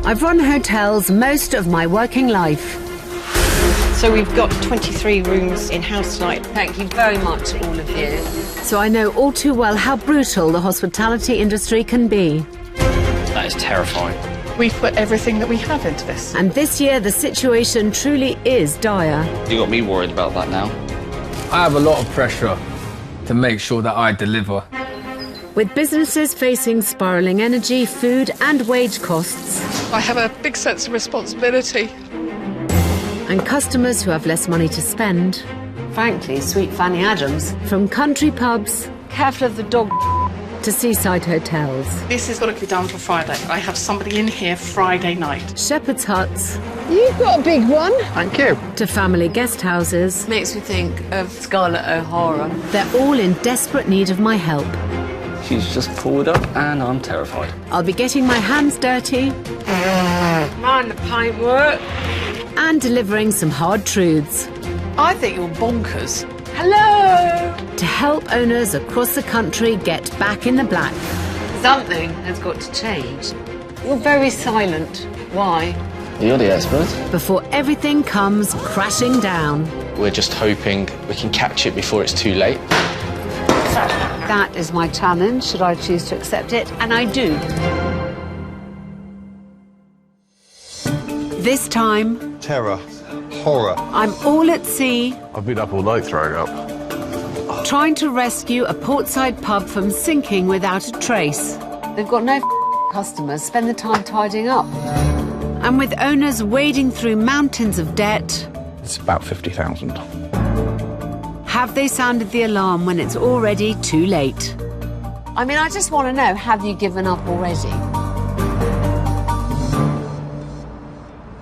I've run hotels most of my working life. So we've got 23 rooms in-house tonight. Thank you very much, all of you. So I know all too well how brutal the hospitality industry can be. That is terrifying. We've put everything that we have into this. And this year, the situation truly is dire. You got me worried about that now. I have a lot of pressure to make sure that I deliver. With businesses facing spiralling energy, food and wage costs. I have a big sense of responsibility. And customers who have less money to spend. Frankly, sweet Fanny Adams. From country pubs, careful of the dog, to seaside hotels. This has got to be done for Friday. I have somebody in here Friday night. Shepherd's huts. You've got a big one. Thank you. To family guest houses. Makes me think of Scarlett O'Hara. They're all in desperate need of my help. She's just pulled up and I'm terrified. I'll be getting my hands dirty. Mind the paintwork. And delivering some hard truths. I think you're bonkers. Hello. To help owners across the country get back in the black. Something has got to change. You're very silent. Why? You're the expert. Before everything comes crashing down. We're just hoping we can catch it before it's too late. That is my challenge, should I choose to accept it, and I do. This time, terror, horror. I'm all at sea, I've been up all night throwing up. trying to rescue a portside pub from sinking without a trace. They've got no customers. Spend the time tidying up. And with owners wading through mountains of debt. It's about 50,000. Have they sounded the alarm when it's already too late? I mean, I just want to know, have you given up already?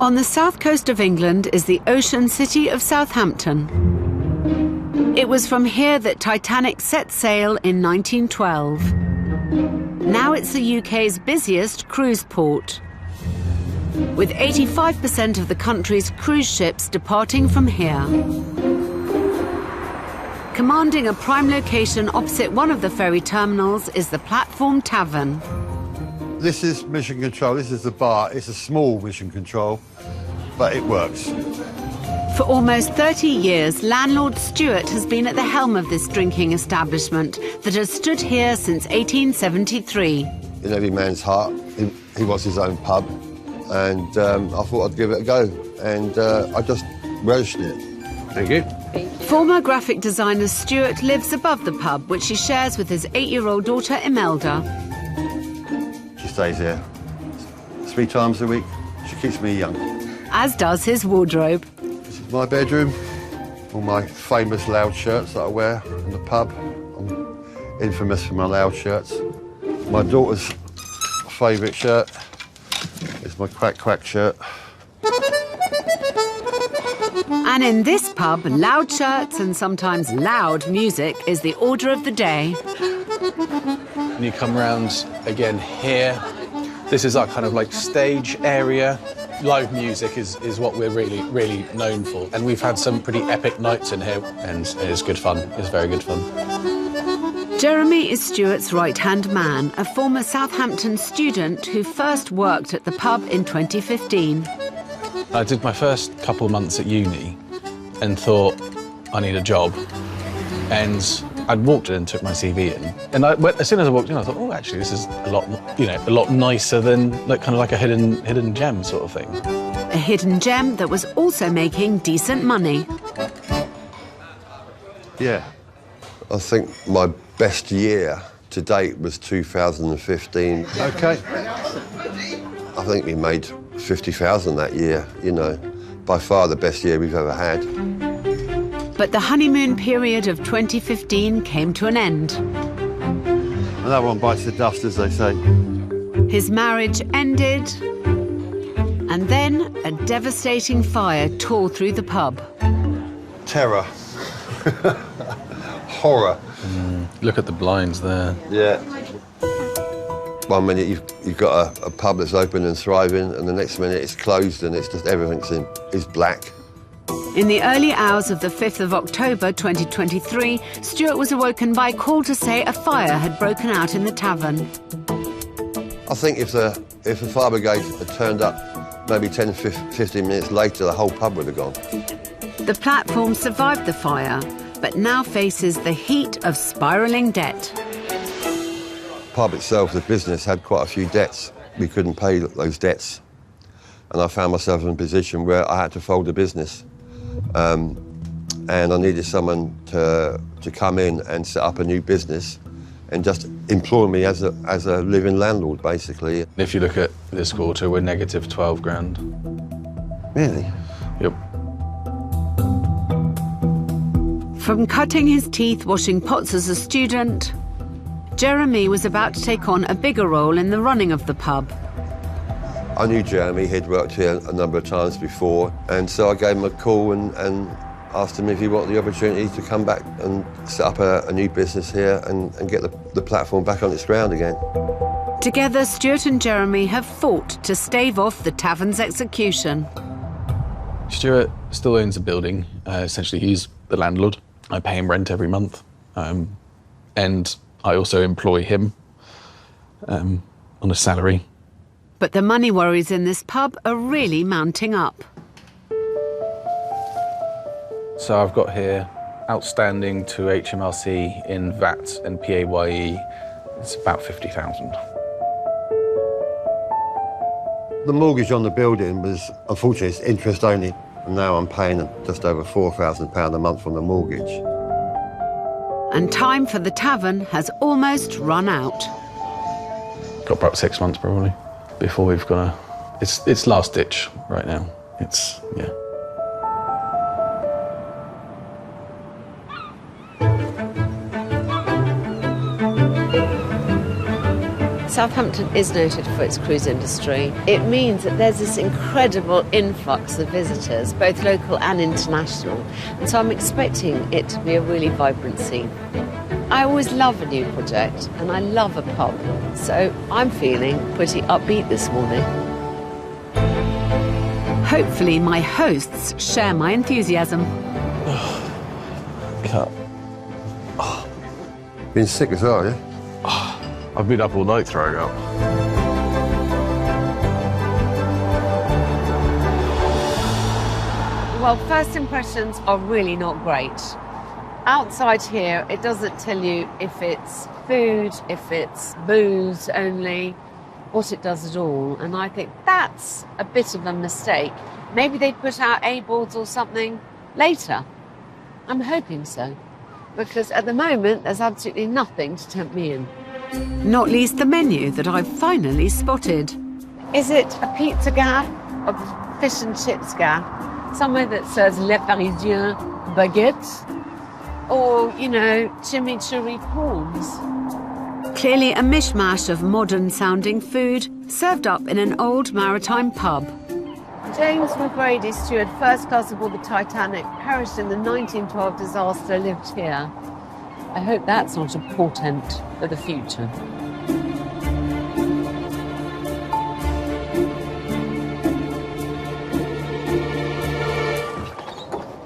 On the south coast of England is the ocean city of Southampton. It was from here that Titanic set sail in 1912. Now it's the UK's busiest cruise port, with 85% of the country's cruise ships departing from here. Commanding a prime location opposite one of the ferry terminals is the platform Tavern. This is mission control, this is the bar. It's a small mission control, but it works. For almost 30 years, landlord Stuart has been at the helm of this drinking establishment that has stood here since 1873. In every man's heart, he was his own pub, and I thought I'd give it a go, and I just relished it. Thank you. Former graphic designer Stuart lives above the pub, which he shares with his 8-year-old daughter Imelda. She stays here 3 times a week. She keeps me young. As does his wardrobe. This is my bedroom. All my famous loud shirts that I wear in the pub. I'm infamous for my loud shirts. My daughter's favourite shirt is my quack shirt. And in this pub, loud shirts and sometimes loud music is the order of the day. When you come round again here, this is our kind of like stage area. Live music is what we're really known for. And we've had some pretty epic nights in here, and it's good fun. It's very good fun. Jeremy is Stuart's right-hand man, a former Southampton student who first worked at the pub in 2015. I did my first couple of months at uni and thought, I need a job. And I'd walked in and took my CV in. And as soon as I walked in, I thought, oh, actually, this is a lot nicer than kind of like a hidden gem sort of thing. A hidden gem that was also making decent money. Yeah. I think my best year to date was 2015. OK. I think we made 50,000 that year, by far the best year we've ever had. But the honeymoon period of 2015 came to an end. Another one bites the dust, as they say. His marriage ended, and then a devastating fire tore through the pub. Terror. Horror. Look at the blinds there. Yeah. One minute you've got a pub that's open and thriving, and the next minute it's closed and it's just everything is black. In the early hours of the 5th of October 2023, Stuart was awoken by a call to say a fire had broken out in the tavern. I think if the fire brigade had turned up maybe 10, 15 minutes later, the whole pub would have gone. The platform survived the fire, but now faces the heat of spiralling debt. The pub itself, the business, had quite a few debts. We couldn't pay those debts. And I found myself in a position where I had to fold the business. And I needed someone to come in and set up a new business and just employ me as a living landlord, basically. If you look at this quarter, we're negative 12 grand. Really? Yep. From cutting his teeth washing pots as a student, Jeremy was about to take on a bigger role in the running of the pub. I knew Jeremy, he'd worked here a number of times before, and so I gave him a call and asked him if he wanted the opportunity to come back and set up a new business here and get the platform back on its ground again. Together, Stuart and Jeremy have fought to stave off the Tavern's execution. Stuart still owns a building. Essentially, he's the landlord. I pay him rent every month. And I also employ him on a salary. But the money worries in this pub are really mounting up. So I've got here outstanding to HMRC in VAT and PAYE. It's about 50,000. The mortgage on the building was, unfortunately, it's interest only. And now I'm paying just over £4,000 a month on the mortgage. And time for the Tavern has almost run out. Got about 6 months probably before we've got it's last ditch right now. Yeah. Southampton is noted for its cruise industry. It means that there's this incredible influx of visitors, both local and international, and so I'm expecting it to be a really vibrant scene. I always love a new project, and I love a pub, so I'm feeling pretty upbeat this morning. Hopefully my hosts share my enthusiasm. Cut. Been sick as well, yeah? I've been up all night throwing up. Well, first impressions are really not great. Outside here, it doesn't tell you if it's food, if it's booze only, what it does at all. And I think that's a bit of a mistake. Maybe they put out A-boards or something later. I'm hoping so, because at the moment, there's absolutely nothing to tempt me in. Not least the menu that I've finally spotted. Is it a pizza gaff, a fish and chips gaff, somewhere that serves Le Parisien baguettes, or, you know, chimichurri prawns? Clearly a mishmash of modern-sounding food served up in an old maritime pub. James McGrady, steward, first class aboard the Titanic, perished in the 1912 disaster, lived here. I hope that's not a portent for the future.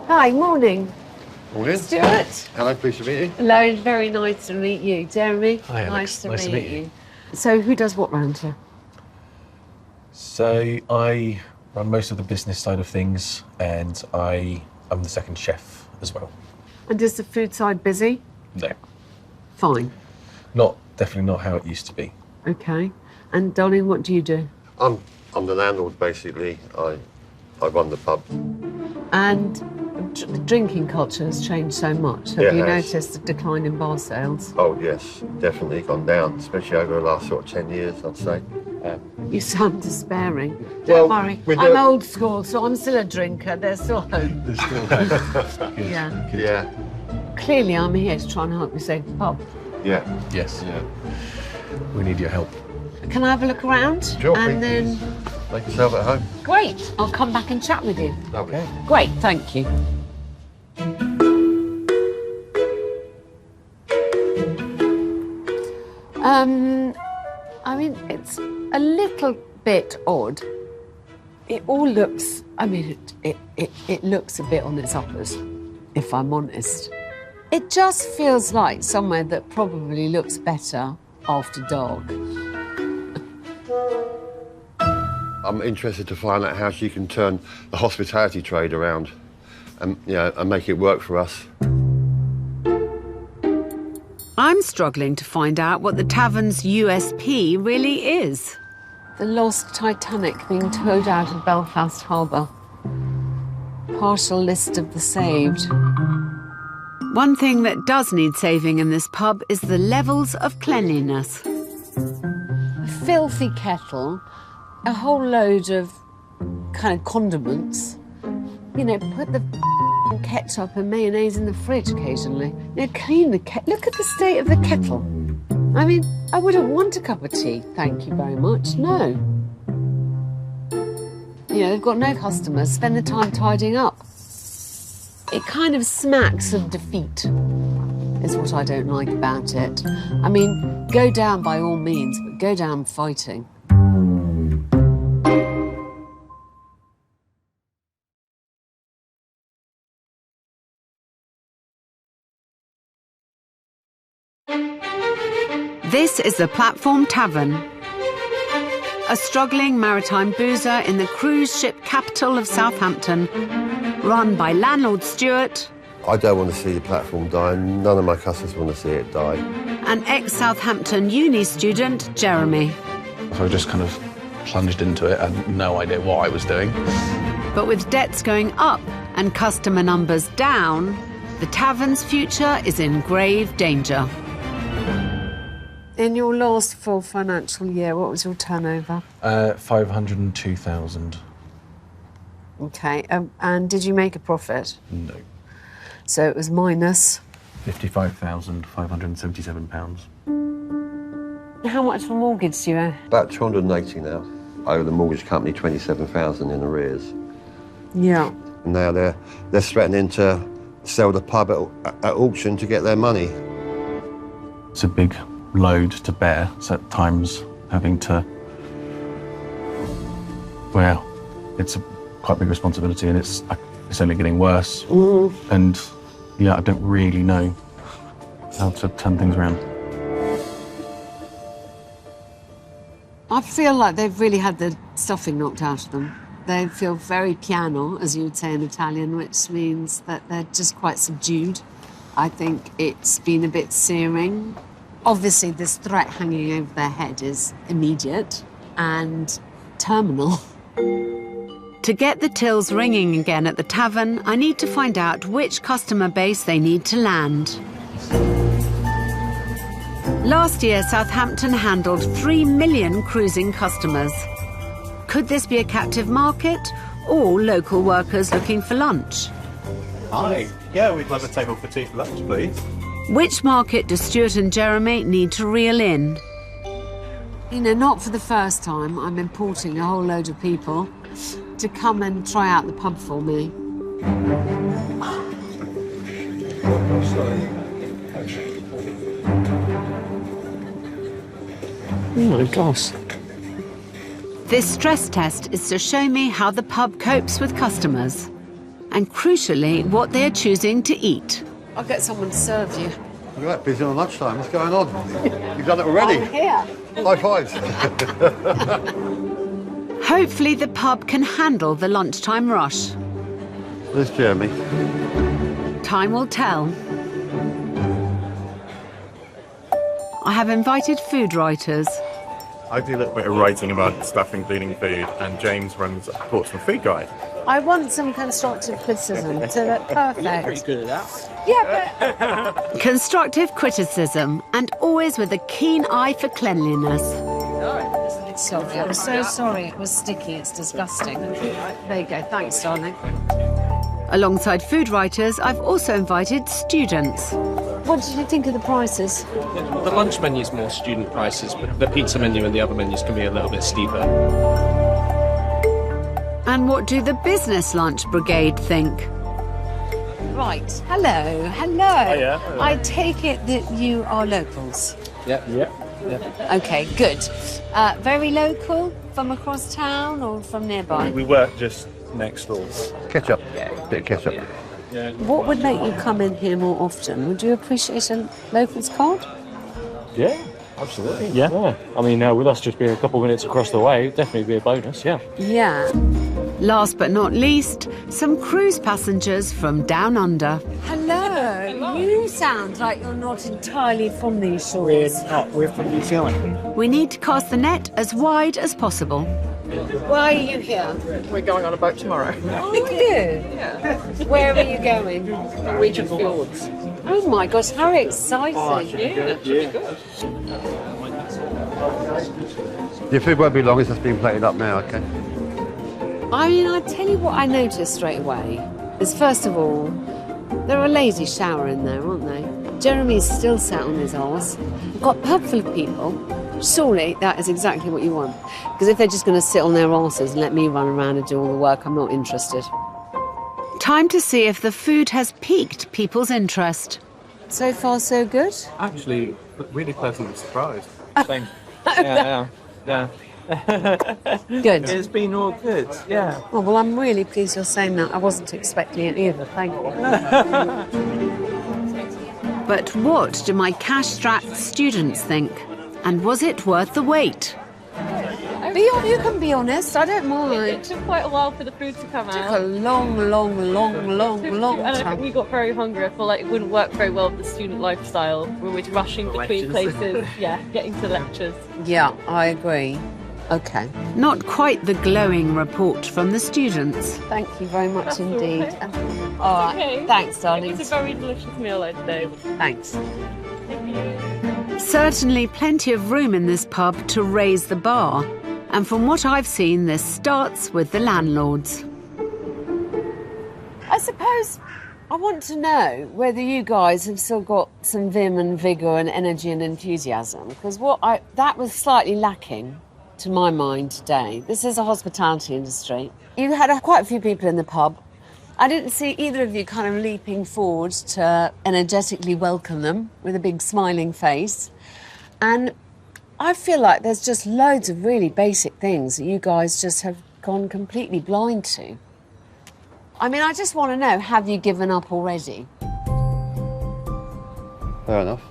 Hi, morning. Morning. Stuart. Hello, pleased to meet you. Hello, very nice to meet you. Jeremy. Hi, Alex. Nice to meet you. So who does what round here? So I run most of the business side of things, and I'm the second chef as well. And is the food side busy? No, Fine. definitely not how it used to be. Okay. And darling, what do you do? I'm the landlord, basically. I run the pub. And the drinking culture has changed so much. Have Yeah, you it has. noticed the decline in bar sales? Oh, yes, definitely gone down, especially over the last sort of 10 years, I'd say. You sound despairing. Well, Don't worry, we I'm do- old school, so I'm still a drinker. There's still hope. Yeah. Yeah, Clearly, I'm here to try and help you save the pub. yeah. Yes. Yeah. We need your help. Can I have a look around? Sure, And please. then, Make yourself at home. great, I'll come back and chat with you. Lovely. Great, thank you. I mean, it's a little bit odd. It all looks, I mean, it looks a bit on its uppers, if I'm honest. It just feels like somewhere that probably looks better after dark. I'm interested to find out how she can turn the hospitality trade around and, you know, and make it work for us. I'm struggling to find out what the tavern's USP really is. The lost Titanic being towed out of Belfast Harbour. Partial list of the saved. One thing that does need saving in this pub is the levels of cleanliness. A filthy kettle, a whole load of kind of condiments. You know, put the ketchup and mayonnaise in the fridge occasionally. You know, clean the kettle. Look at the state of the kettle. I mean, I wouldn't want a cup of tea, thank you very much, no. You know, they've got no customers, spend the time tidying up. It kind of smacks of defeat, is what I don't like about it. I mean, go down by all means, but go down fighting. This is the Platform Tavern, a struggling maritime boozer in the cruise ship capital of Southampton, run by landlord Stuart. I don't want to see the platform die, and none of my customers want to see it die. And ex-Southampton uni student Jeremy. So I just kind of plunged into it. I had no idea what I was doing. But with debts going up and customer numbers down, the tavern's future is in grave danger. In your last full financial year, what was your turnover? 502,000. Okay, and did you make a profit? No. So it was minus? £55,577. How much of a mortgage do you owe? About 280 now. I owe the mortgage company 27,000 in arrears. Yeah. And now they're threatening to sell the pub at auction to get their money. It's a big load to bear. So at times having to, well, it's a quite big responsibility, and it's only getting worse. And yeah, I don't really know how to turn things around. I feel like they've really had the stuffing knocked out of them. They feel very piano, as you would say in Italian, which means that they're just quite subdued. I think it's been a bit searing. Obviously, this threat hanging over their head is immediate and terminal. To get the tills ringing again at the tavern, I need to find out which customer base they need to land. Last year, Southampton handled 3 million cruising customers. Could this be a captive market or local workers looking for lunch? Hi. Yeah, we'd love a table for tea for lunch, please. Which market do Stuart and Jeremy need to reel in? You know, not for the first time, I'm importing a whole load of people to come and try out the pub for me. Oh my gosh. This stress test is to show me how the pub copes with customers, and crucially, what they're choosing to eat. I'll get someone to serve you. You're right, busy on lunchtime. What's going on? You've done it already? I'm here. High fives. Hopefully the pub can handle the lunchtime rush. There's Jeremy. Time will tell. I have invited food writers. I do a little bit of writing about stuff, including food, and James runs a Portsmouth food guide. I want some constructive criticism, so that's perfect. You're pretty good at that. Yeah, but... Constructive criticism, and always with a keen eye for cleanliness. Sorry, I'm so sorry. It was sticky. It's disgusting. There you go. Thanks, darling. Alongside food writers, I've also invited students. What did you think of the prices? The lunch menu's more student prices, but the pizza menu and the other menus can be a little bit steeper. And what do the business lunch brigade think? Right. Hello. Hiya. I take it that you are locals. Yeah. Okay, good. Very local, from across town or from nearby? We work just next door. Ketchup. Bit of ketchup. Yeah. What would make you come in here more often? Would you appreciate a locals card? Yeah. Absolutely. Yeah. I mean, with us just being a couple of minutes across the way, it'd definitely be a bonus, yeah. Yeah. Last but not least, some cruise passengers from down under. Hello. You sound like you're not entirely from these shores. We're not. We're from New Zealand. We need to cast the net as wide as possible. Why are you here? We're going on a boat tomorrow. Oh, are you? Yeah. Where are you going? Norwegian fjords. Oh my gosh, how exciting. Your food won't be long, it's just being plated up now, okay? I mean, I tell you what I noticed straight away is, first of all, there are a lazy shower in there, aren't they? Jeremy's still sat on his arse. We've got a pub full of people. Surely that is exactly what you want. Because if they're just going to sit on their arses and let me run around and do all the work, I'm not interested. Time to see if the food has piqued people's interest. So far, so good? Actually, really pleasantly surprised. Same. Yeah. Good. It's been all good, yeah. Oh, well, I'm really pleased you're saying that. I wasn't expecting it either, thank you. But what do my cash-strapped students think? And was it worth the wait? You can be honest, I don't mind. It took quite a while for the food to come out. It took a long And I time. think we got very hungry. I feel like it wouldn't work very well with the student lifestyle. We were rushing between places, getting to lectures. Yeah, I agree. Okay. Not quite the glowing report from the students. Thank you very much That's indeed. all right. All right. Okay. Thanks, darling. It was a very delicious meal, I'd say. Thanks. Certainly plenty of room in this pub to raise the bar. And from what I've seen, this starts with the landlords. I suppose I want to know whether you guys have still got some vim and vigour and energy and enthusiasm, because that was slightly lacking to my mind today. This is a hospitality industry. You had quite a few people in the pub. I didn't see either of you kind of leaping forward to energetically welcome them with a big smiling face. And I feel like there's just loads of really basic things that you guys just have gone completely blind to. I mean, I just want to know, have you given up already? Fair enough.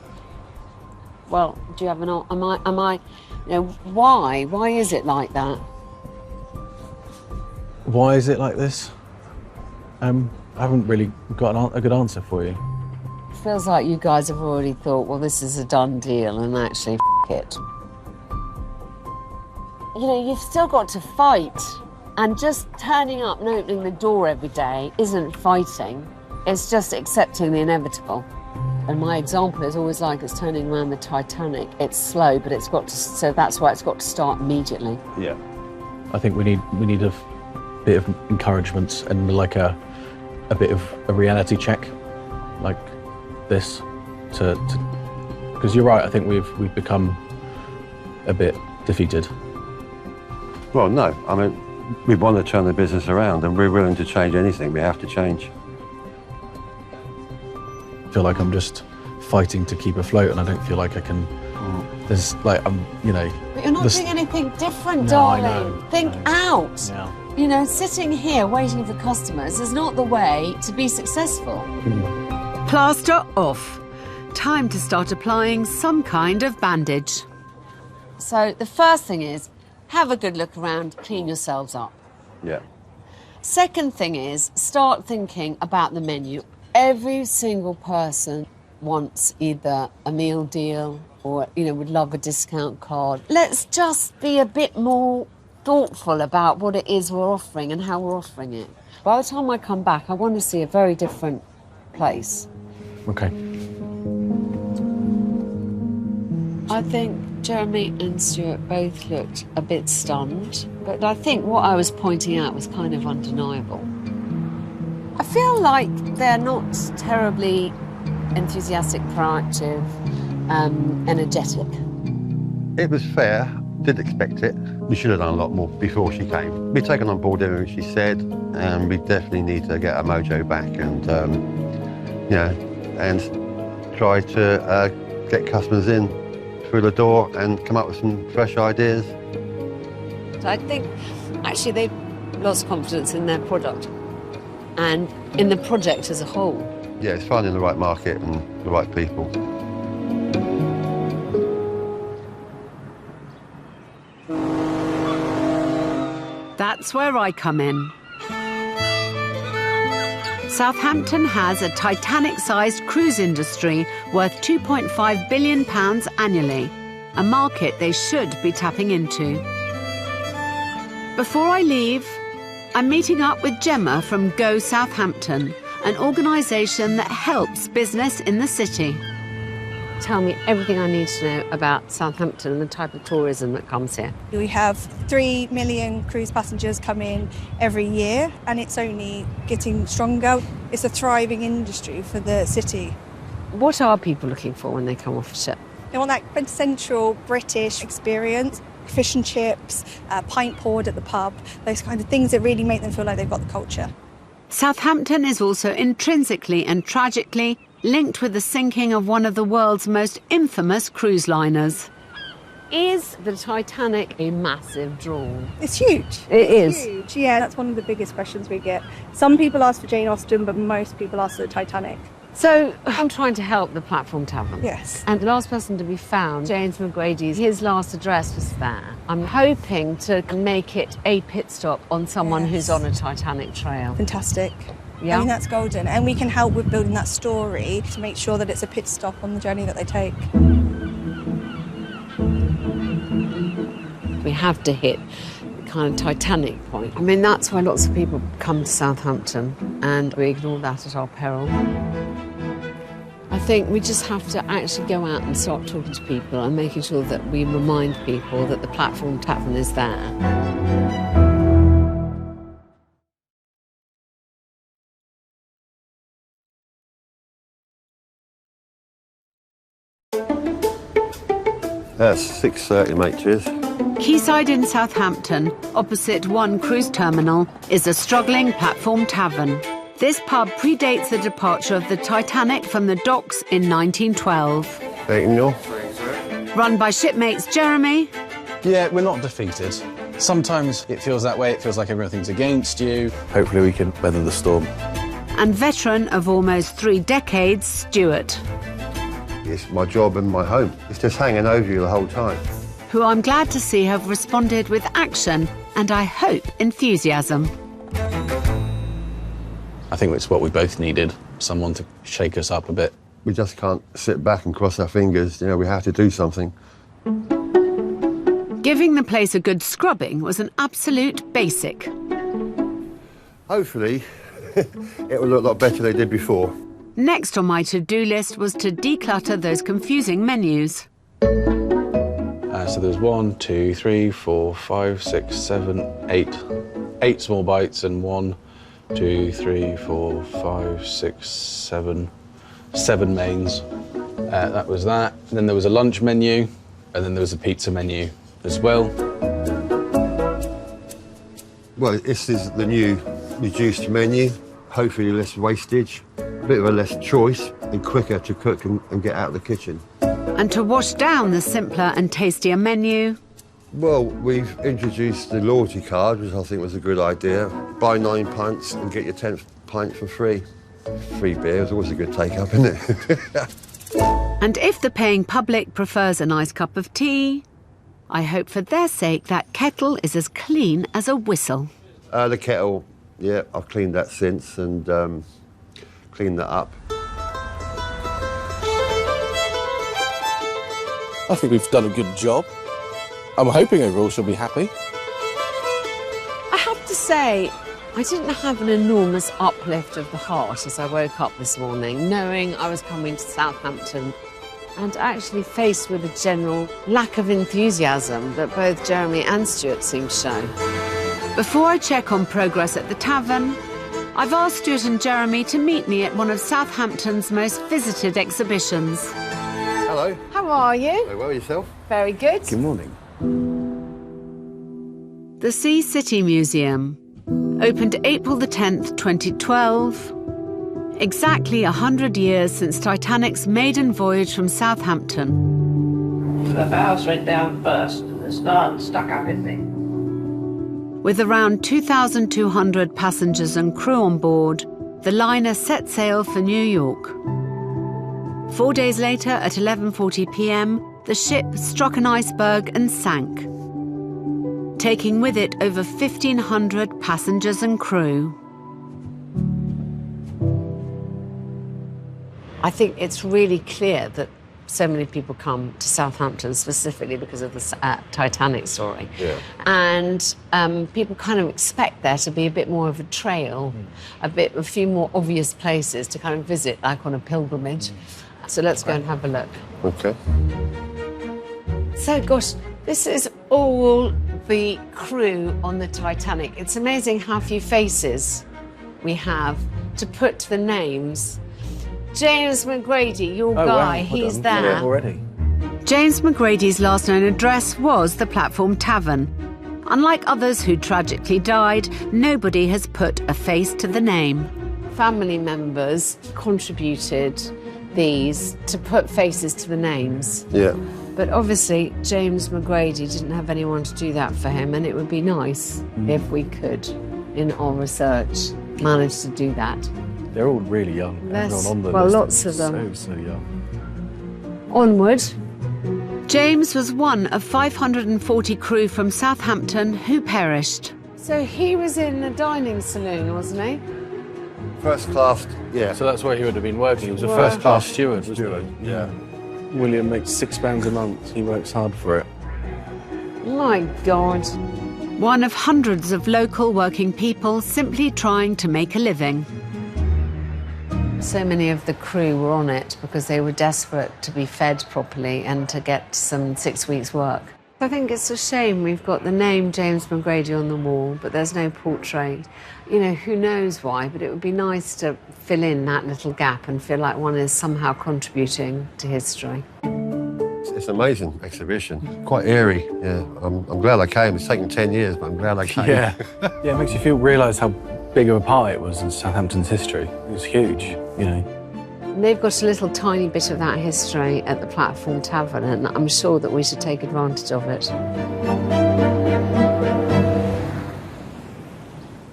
Well, do you have an... Am I... You know, why? Why is it like that? Why is it like this? I haven't really got a good answer for you. It feels like you guys have already thought, well, this is a done deal, and actually, it. You know, you've still got to fight. And just turning up and opening the door every day isn't fighting. It's just accepting the inevitable. And my example is always like it's turning around the Titanic. It's slow, but it's got to, so that's why it's got to start immediately. Yeah. I think we need a bit of encouragement and like a bit of a reality check, like this, to because you're right. I think we've become a bit defeated. Well, no. I mean, we want to turn the business around, and we're willing to change anything. We have to change. I feel like I'm just fighting to keep afloat, and I don't feel like I can. There's like you know. But you're not doing anything different, No, darling. I know, Think out. Yeah. You know, sitting here waiting for customers is not the way to be successful. Plaster off. Time to start applying some kind of bandage. So the first thing is, have a good look around, clean yourselves up. Yeah. Second thing is, start thinking about the menu. Every single person wants either a meal deal or, you know, would love a discount card. Let's just be a bit more thoughtful about what it is we're offering and how we're offering it. By the time I come back, I want to see a very different place. Okay. I think Jeremy and Stuart both looked a bit stunned, but I think what I was pointing out was kind of undeniable. I feel like they're not terribly enthusiastic, proactive, energetic. It was fair. Did expect it. We should have done a lot more before she came. We've taken on board everything she said, and we definitely need to get our mojo back and, and try to get customers in through the door and come up with some fresh ideas. So I think actually they've lost confidence in their product and in the project as a whole. Yeah, it's finding the right market and the right people. that's where I come in. Southampton has a Titanic-sized cruise industry worth £2.5 billion annually, a market they should be tapping into. Before I leave, I'm meeting up with Gemma from Go Southampton, an organisation that helps business in the city. Tell me everything I need to know about Southampton and the type of tourism that comes here. We have 3 million cruise passengers come in every year, and it's only getting stronger. It's a thriving industry for the city. What are people looking for when they come off a ship? They want that quintessential British experience, fish and chips, pint poured at the pub, those kind of things that really make them feel like they've got the culture. Southampton is also intrinsically and tragically linked with the sinking of one of the world's most infamous cruise liners. Is the Titanic a massive draw? It's huge. It is. Huge. Yeah, that's one of the biggest questions we get. Some people ask for Jane Austen, but most people ask for the Titanic. So I'm trying to help the Platform Tavern. Yes. And the last person to be found, James McGrady's, his last address was there. I'm hoping to make it a pit stop on someone who's on a Titanic trail. Fantastic. Yeah. I mean, that's golden. And we can help with building that story to make sure that it's a pit stop on the journey that they take. We have to hit the kind of Titanic point. I mean, that's why lots of people come to Southampton, and we ignore that at our peril. I think we just have to actually go out and start talking to people and making sure that we remind people that the Platform Tavern is there. That's 6:30, mate, cheers. Quayside in Southampton, opposite one cruise terminal, is a struggling Platform Tavern. This pub predates the departure of the Titanic from the docks in 1912. Run by shipmates Jeremy. Yeah, we're not defeated. Sometimes it feels that way, it feels like everything's against you. Hopefully we can weather the storm. And veteran of almost 3 decades, Stuart. It's my job and my home. It's just hanging over you the whole time. Who I'm glad to see have responded with action and, I hope, enthusiasm. I think it's what we both needed, someone to shake us up a bit. We just can't sit back and cross our fingers. You know, we have to do something. Giving the place a good scrubbing was an absolute basic. Hopefully, it will look a lot better than they did before. Next on my to-do list was to declutter those confusing menus. So there's 1, 2, 3, 4, 5, 6, 7, 8. 8 small bites and 1, 2, 3, 4, 5, 6, 7. 7 mains. That was that. And then there was a lunch menu, and then there was a pizza menu as well. Well, this is the new reduced menu. Hopefully less wastage, a bit of a less choice, and quicker to cook and get out of the kitchen. And to wash down the simpler and tastier menu. Well, we've introduced the loyalty card, which I think was a good idea. Buy 9 pints and get your 10th pint for free. Free beer is always a good take-up, isn't it? And if the paying public prefers a nice cup of tea, I hope for their sake that kettle is as clean as a whistle. The kettle, yeah, I've cleaned that since and cleaned that up. I think we've done a good job. I'm hoping overall she'll be happy. I have to say, I didn't have an enormous uplift of the heart as I woke up this morning, knowing I was coming to Southampton and actually faced with a general lack of enthusiasm that both Jeremy and Stuart seemed to show. Before I check on progress at the tavern, I've asked Stuart and Jeremy to meet me at one of Southampton's most visited exhibitions. Hello. How are you? Very well, yourself? Very good. Good morning. The Sea City Museum opened April the 10th, 2012. Exactly 100 years since Titanic's maiden voyage from Southampton. The bows went down first and the stern stuck up in me. With around 2,200 passengers and crew on board, the liner set sail for New York. 4 days later, at 11:40 p.m, the ship struck an iceberg and sank. taking with it over 1,500 passengers and crew. I think it's really clear that so many people come to Southampton specifically because of the Titanic story. Yeah. And people kind of expect there to be a bit more of a trail, a few more obvious places to kind of visit, like on a pilgrimage. So let's go and have a look. Okay. So, gosh, this is all the crew on the Titanic. It's amazing how few faces we have to put to the names. James McGrady, your guy, he's there. Yeah, already. James McGrady's last known address was the platform Tavern. Unlike others who tragically died, nobody has put a face to the name. Family members contributed these to put faces to the names. Yeah. But obviously, James McGrady didn't have anyone to do that for him, and it would be nice if we could, in our research, manage to do that. They're all really young. Everyone on the list lots is of them. So young. Onward. James was one of 540 crew from Southampton who perished. So he was in the dining saloon, wasn't he? First class, yeah. So that's where he would have been working. He was a Well, first-class steward, wasn't Steward, he? yeah. William makes £6 a month. He works hard for it. My God. One of hundreds of local working people simply trying to make a living. So many of the crew were on it because they were desperate to be fed properly and to get some 6 weeks' work. I think it's a shame we've got the name James McGrady on the wall, but there's no portrait. You know, who knows why, but it would be nice to fill in that little gap and feel like one is somehow contributing to history. It's an amazing exhibition. Quite eerie, yeah. I'm glad I came. It's taken 10 years, but I'm glad I came. Yeah. Yeah, it makes you realise how big of a part it was in Southampton's history. It was huge, you know. And they've got a little tiny bit of that history at the Platform Tavern, and I'm sure that we should take advantage of it.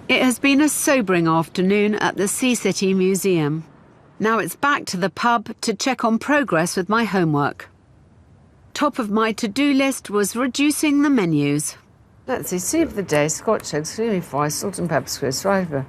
It has been a sobering afternoon at the Sea City Museum. Now it's back to the pub to check on progress with my homework. Top of my to-do list was reducing the menus. Let's see, soup of the day, Scotch eggs, creamy fries, salt and pepper squid, river.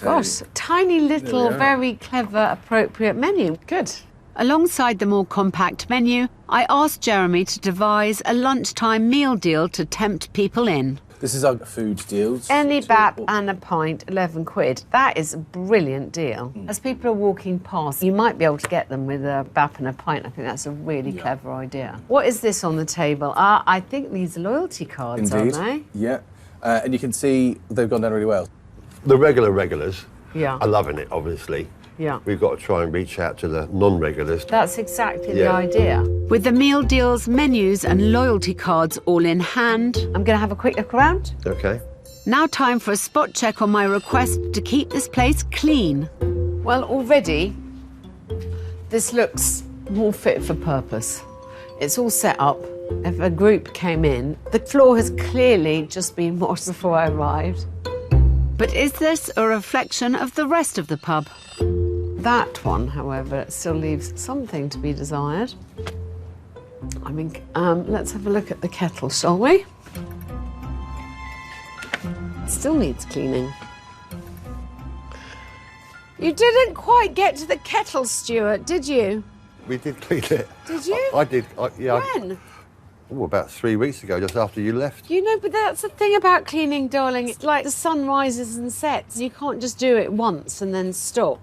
Gosh, tiny little, very clever, appropriate menu. Good. Alongside the more compact menu, I asked Jeremy to devise a lunchtime meal deal to tempt people in. This is our food deals. Any bap and a pint, 11 quid. That is a brilliant deal. As people are walking past, you might be able to get them with a bap and a pint. I think that's a really clever idea. What is this on the table? I think these are loyalty cards, Indeed. aren't they? Yeah. And you can see they've gone down really well. The regulars Yeah. are loving it, obviously. Yeah. We've got to try and reach out to the non-regulars. That's exactly the idea. With the meal deals, menus and loyalty cards all in hand, I'm going to have a quick look around. Okay. now time for a spot check on my request to keep this place clean. Well, already, this looks more fit for purpose. It's all set up. If a group came in, the floor has clearly just been washed before I arrived. But is this a reflection of the rest of the pub? That one, however, still leaves something to be desired. I mean, let's have a look at the kettle, shall we? It still needs cleaning. You didn't quite get to the kettle, Stuart, did you? We did clean it. Did you? I did. Yeah. When? About 3 weeks ago, just after you left. You know, but that's the thing about cleaning, darling. It's like the sun rises and sets. You can't just do it once and then stop.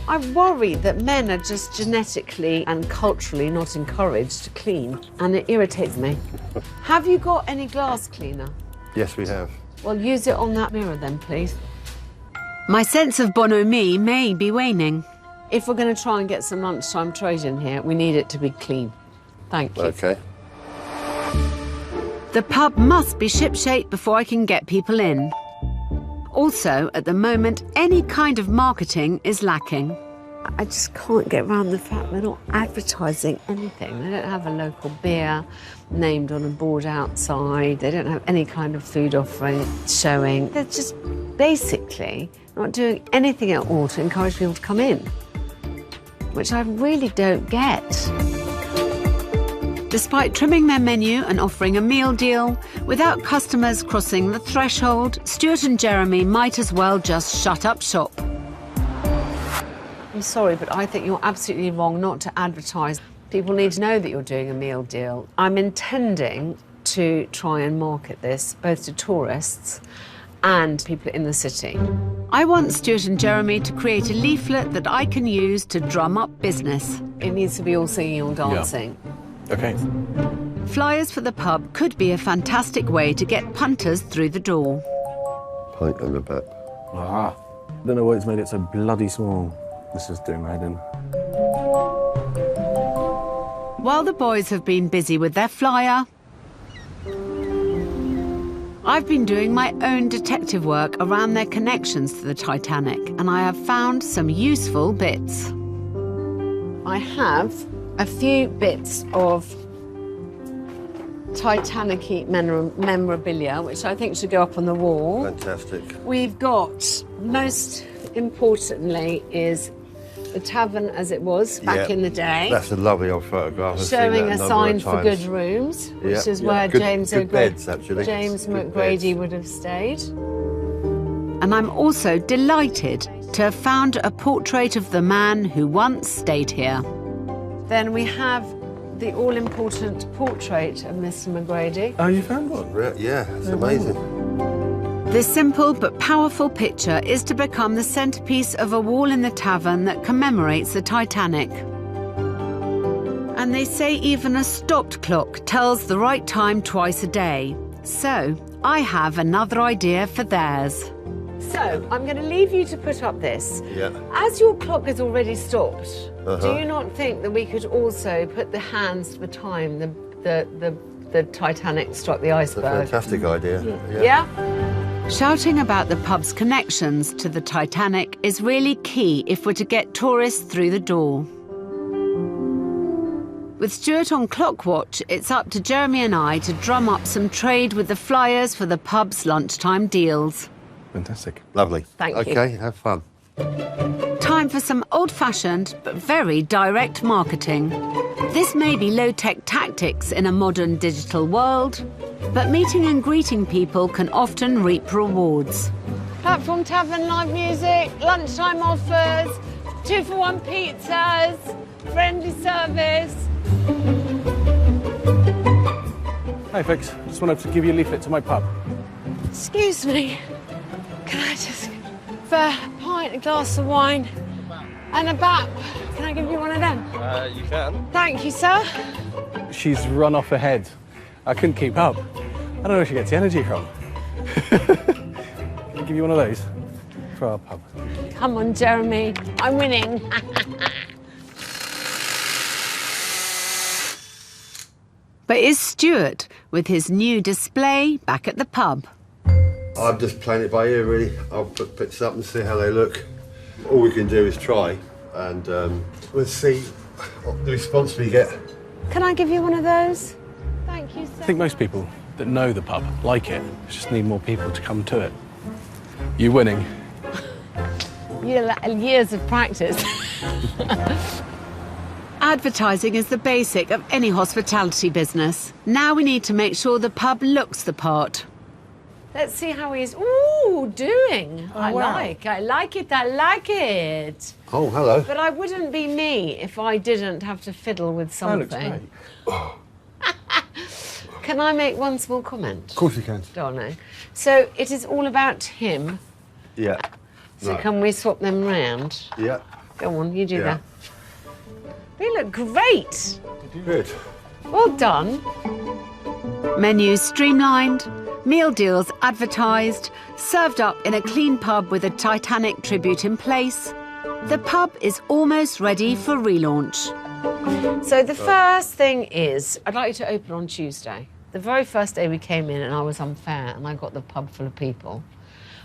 I worry that men are just genetically and culturally not encouraged to clean, and it irritates me. Have you got any glass cleaner? Yes, we have. Well, use it on that mirror then, please. My sense of bonhomie may be waning. If we're going to try and get some lunchtime trade in here, we need it to be clean. Thank you. Okay. The pub must be shipshape before I can get people in. Also, at the moment, any kind of marketing is lacking. I just can't get around the fact they're not advertising anything. They don't have a local beer named on a board outside. They don't have any kind of food offering showing. They're just basically not doing anything at all to encourage people to come in, which I really don't get. Despite trimming their menu and offering a meal deal, without customers crossing the threshold, Stuart and Jeremy might as well just shut up shop. I'm sorry, but I think you're absolutely wrong not to advertise. People need to know that you're doing a meal deal. I'm intending to try and market this both to tourists and people in the city. I want Stuart and Jeremy to create a leaflet that I can use to drum up business. It needs to be all singing or dancing. Yeah. OK. Flyers for the pub could be a fantastic way to get punters through the door. Pint on the back. Ah. Don't know why it's made it so bloody small. This is doing my head in. While the boys have been busy with their flyer, I've been doing my own detective work around their connections to the Titanic, and I have found some useful bits. I have a few bits of Titanic-y memorabilia, which I think should go up on the wall. Fantastic. We've got, most importantly, is the Tavern as it was back in the day. That's a lovely old photograph. Showing a sign for good rooms, which is where James McGrady would have stayed. And I'm also delighted to have found a portrait of the man who once stayed here. Then we have the all-important portrait of Mr. McGrady. Oh, you found one? Yeah, it's amazing. This simple but powerful picture is to become the centrepiece of a wall in the tavern that commemorates the Titanic. And they say even a stopped clock tells the right time twice a day. So I have another idea for theirs. So I'm going to leave you to put up this. Yeah. As your clock is already stopped, do you not think that we could also put the hands to the time the Titanic struck the iceberg? That's a fantastic idea. Yeah? Shouting about the pub's connections to the Titanic is really key if we're to get tourists through the door. With Stuart on clock watch, it's up to Jeremy and I to drum up some trade with the flyers for the pub's lunchtime deals. Fantastic. Lovely. Thank you. OK, have fun. Time for some old-fashioned but very direct marketing. This may be low-tech tactics in a modern digital world, but meeting and greeting people can often reap rewards. Platform Tavern live music, lunchtime offers, 2-for-1 pizzas, friendly service. Hey, folks. Just wanted to give you a leaflet to my pub. Excuse me. Can I just, for a pint, a glass of wine, and a bap, can I give you one of them? You can. Thank you, sir. She's run off ahead. I couldn't keep up. I don't know where she gets the energy from. Can I give you one of those for our pub? Come on, Jeremy. I'm winning. But is Stuart with his new display back at the pub? I'm just playing it by ear, really. I'll put bits up and see how they look. All we can do is try, and we'll see what the response we get. Can I give you one of those? Thank you, sir. I think most people that know the pub like it. Just need more people to come to it. You winning? Years of practice. Advertising is the basic of any hospitality business. Now we need to make sure the pub looks the part. Let's see how he's doing. Oh, I like it. Oh, hello. But I wouldn't be me if I didn't have to fiddle with something. That looks great. Can I make one small comment? Of course you can. Don't know. So it is all about him. Yeah. So Right. can we swap them round? Yeah. Go on, you do Yeah. that. They look great. Good. Well done. Menus streamlined, meal deals advertised, served up in a clean pub with a Titanic tribute in place. The pub is almost ready for relaunch. So the first thing is, I'd like you to open on Tuesday. The very first day we came in and I was unfair and I got the pub full of people.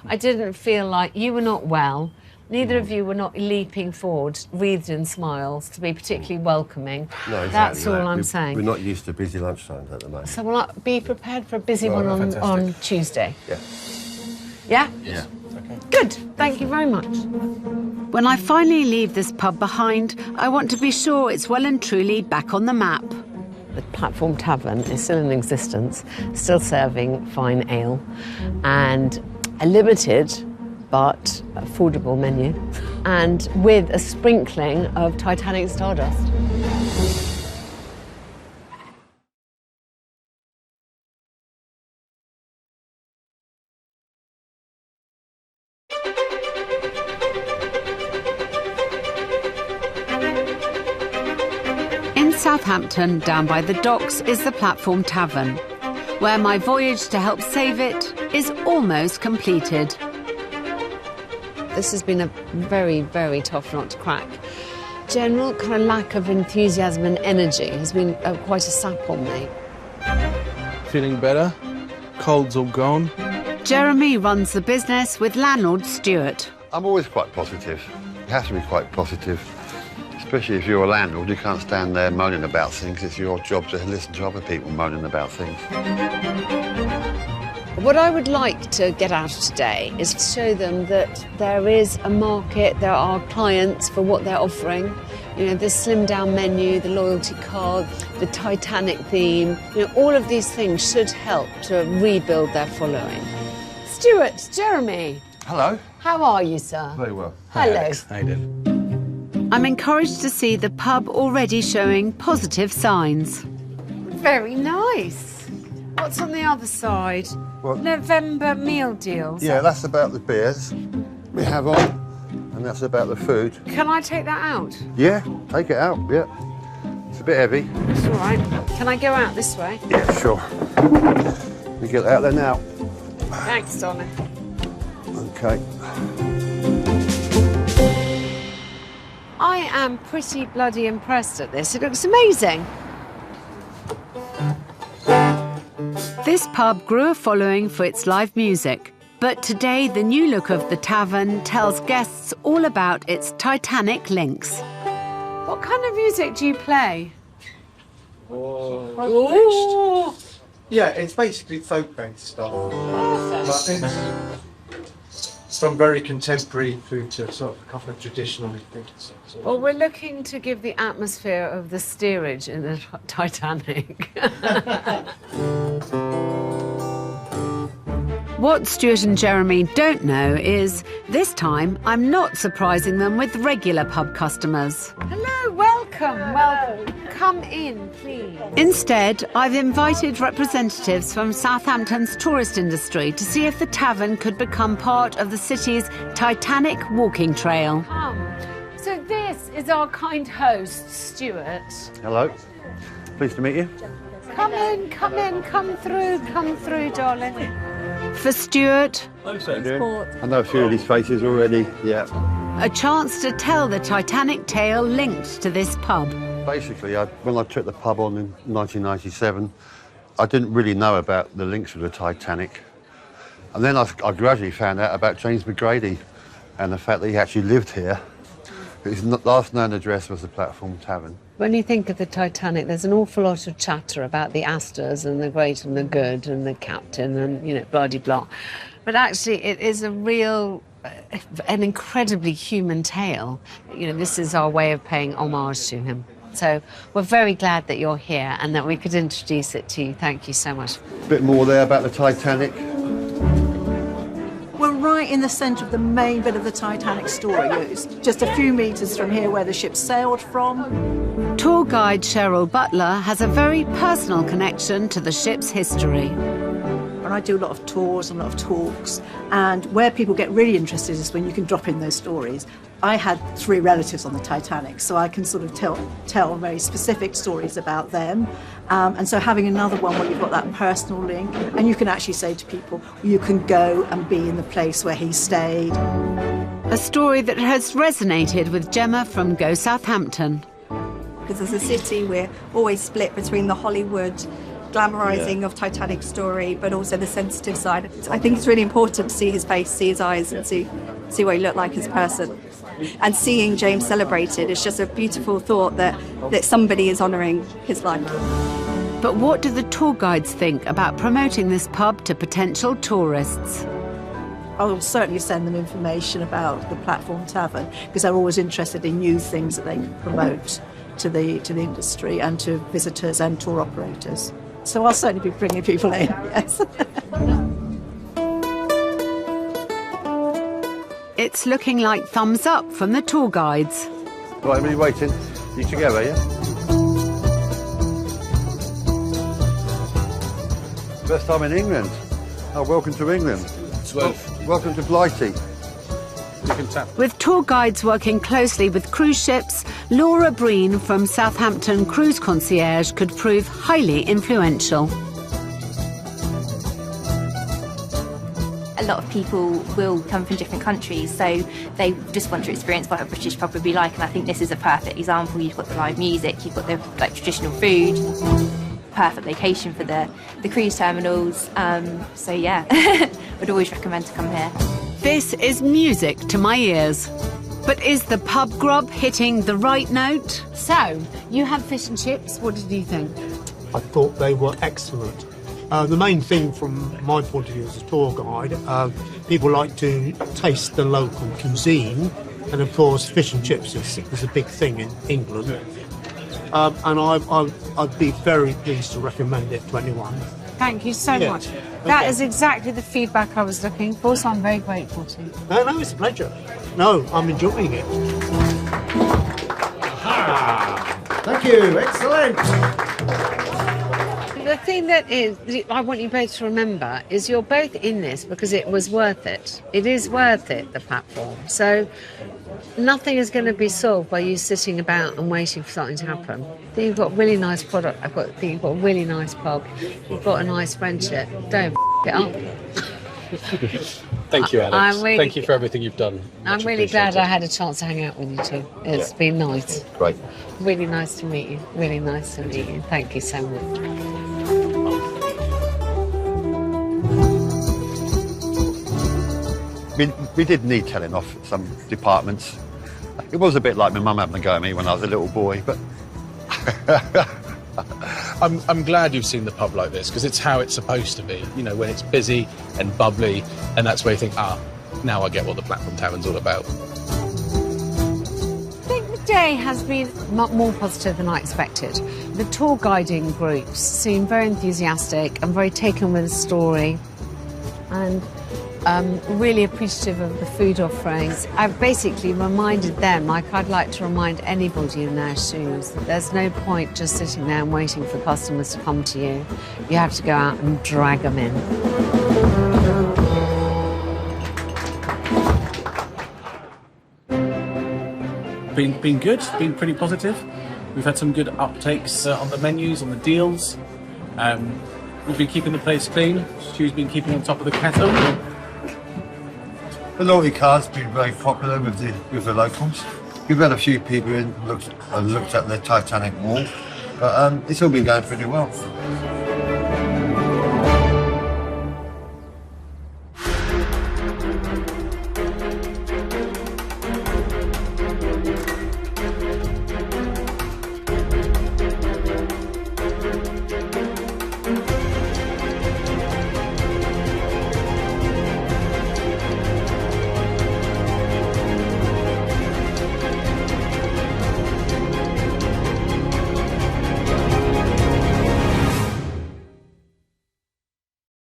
I didn't feel like you were not well. Neither of you were not leaping forward, wreathed in smiles, to be particularly welcoming. No, exactly. That's all that. I'm saying. We're not used to busy lunchtimes at the moment. So we'll be prepared for a busy Right, one fantastic. on Tuesday. Yeah. Yeah? Yeah. Good. Thank you very much. When I finally leave this pub behind, I want to be sure it's well and truly back on the map. The Platform Tavern is still in existence, still serving fine ale, and a limited but affordable menu, and with a sprinkling of Titanic stardust. In Southampton, down by the docks, is the Platform Tavern, where my voyage to help save it is almost completed. This has been a very, very tough nut to crack. General kind of lack of enthusiasm and energy has been quite a sap on me. Feeling better? Cold's all gone? Jeremy runs the business with landlord Stuart. I'm always quite positive. You have to be quite positive. Especially if you're a landlord, you can't stand there moaning about things. It's your job to listen to other people moaning about things. What I would like to get out of today is to show them that there is a market, there are clients for what they're offering. You know, the slimmed down menu, the loyalty card, the Titanic theme, you know, all of these things should help to rebuild their following. Stuart, Jeremy. Hello. How are you, sir? Very well. Hello. How you doing? I'm encouraged to see the pub already showing positive signs. Very nice. What's on the other side? What? November meal deals. Yeah, that's about the beers we have on, and that's about the food. Can I take that out? Yeah, take it out, yeah. It's a bit heavy. It's all right. Can I go out this way? Yeah, sure. We get out there now. Thanks, darling. Okay. I am pretty bloody impressed at this. It looks amazing. This pub grew a following for its live music, but today the new look of the tavern tells guests all about its Titanic links. What kind of music do you play? Oh. Yeah, it's basically folk-based stuff. But it's from very contemporary through to sort of a couple of traditional things. Well, we're looking to give the atmosphere of the steerage in the Titanic. What Stuart and Jeremy don't know is, this time I'm not surprising them with regular pub customers. Hello, welcome. Well, come in, please. Instead, I've invited representatives from Southampton's tourist industry to see if the tavern could become part of the city's Titanic walking trail. So this is our kind host, Stuart. Hello. Pleased to meet you. Come in, come through, darling. For Stuart, I know a few of these faces already, yeah. a chance to tell the Titanic tale linked to this pub. Basically, when I took the pub on in 1997, I didn't really know about the links with the Titanic. And then I gradually found out about James McGrady and the fact that he actually lived here. His last known address was the Platform Tavern. When you think of the Titanic, there's an awful lot of chatter about the Astors and the great and the good and the captain and, you know, blah-de-blah. But actually, it is a real, an incredibly human tale. You know, this is our way of paying homage to him. So we're very glad that you're here and that we could introduce it to you. Thank you so much. A bit more there about the Titanic. We're right in the centre of the main bit of the Titanic story. It's just a few metres from here where the ship sailed from. Tour guide Cheryl Butler has a very personal connection to the ship's history. And I do a lot of tours and a lot of talks, and where people get really interested is when you can drop in those stories. I had 3 relatives on the Titanic, so I can sort of tell very specific stories about them. And so having another one where you've got that personal link, and you can actually say to people, you can go and be in the place where he stayed. A story that has resonated with Gemma from Go Southampton. Because as a city, we're always split between the Hollywood glamorising of Titanic's story, but also the sensitive side. I think it's really important to see his face, see his eyes, and see what he looked like as a person. And seeing James celebrated is just a beautiful thought that somebody is honouring his life. But what do the tour guides think about promoting this pub to potential tourists? I'll certainly send them information about the Platform Tavern, because they're always interested in new things that they can promote to the industry and to visitors and tour operators. So I'll certainly be bringing people in, yes. It's looking like thumbs up from the tour guides. Right, everybody waiting. You together, yeah? First time in England. Oh, welcome to England. Welcome to Blighty. You can tap. With tour guides working closely with cruise ships, Laura Breen from Southampton Cruise Concierge could prove highly influential. A lot of people will come from different countries, so they just want to experience what a British pub would be like, and I think this is a perfect example. You've got the live music, you've got the traditional food, perfect location for the cruise terminals. So yeah, would always recommend to come here. This is music to my ears. But is the pub grub hitting the right note? So, you had fish and chips. What did you think? I thought they were excellent. The main thing from my point of view as a tour guide, people like to taste the local cuisine, and of course fish and chips is a big thing in England. And I'd be very pleased to recommend it to anyone. Thank you so much. That is exactly the feedback I was looking for, so I'm very grateful to you. No, it's a pleasure. No, I'm enjoying it. Thank you, excellent. The thing that I want you both to remember is you're both in this because it was worth it. It is worth it, the platform. So nothing is going to be solved by you sitting about and waiting for something to happen. I think you've got a really nice product. I think you've got a really nice pub. You've got a nice friendship. Don't it up. Thank you, Alex. Really, thank you for everything you've done. I'm really glad I had a chance to hang out with you two. It's been nice. Great. Really nice to meet you. Really nice to meet you. Thank you so much. We did need telling off some departments. It was a bit like my mum having a go at me when I was a little boy, but... I'm glad you've seen the pub like this, because it's how it's supposed to be. You know, when it's busy and bubbly, and that's where you think, now I get what the Platform Tavern's all about. I think the day has been more positive than I expected. The tour guiding groups seem very enthusiastic and very taken with the story, and really appreciative of the food offerings. I've basically reminded them, like I'd like to remind anybody in their shoes, that there's no point just sitting there and waiting for customers to come to you. You have to go out and drag them in. Been good, been pretty positive. We've had some good uptakes on the menus, on the deals. We've been keeping the place clean. Stu's been keeping on top of the kettle. The loyalty card's been very popular with the locals. We've had a few people in looked at the Titanic wall, but it's all been going pretty well.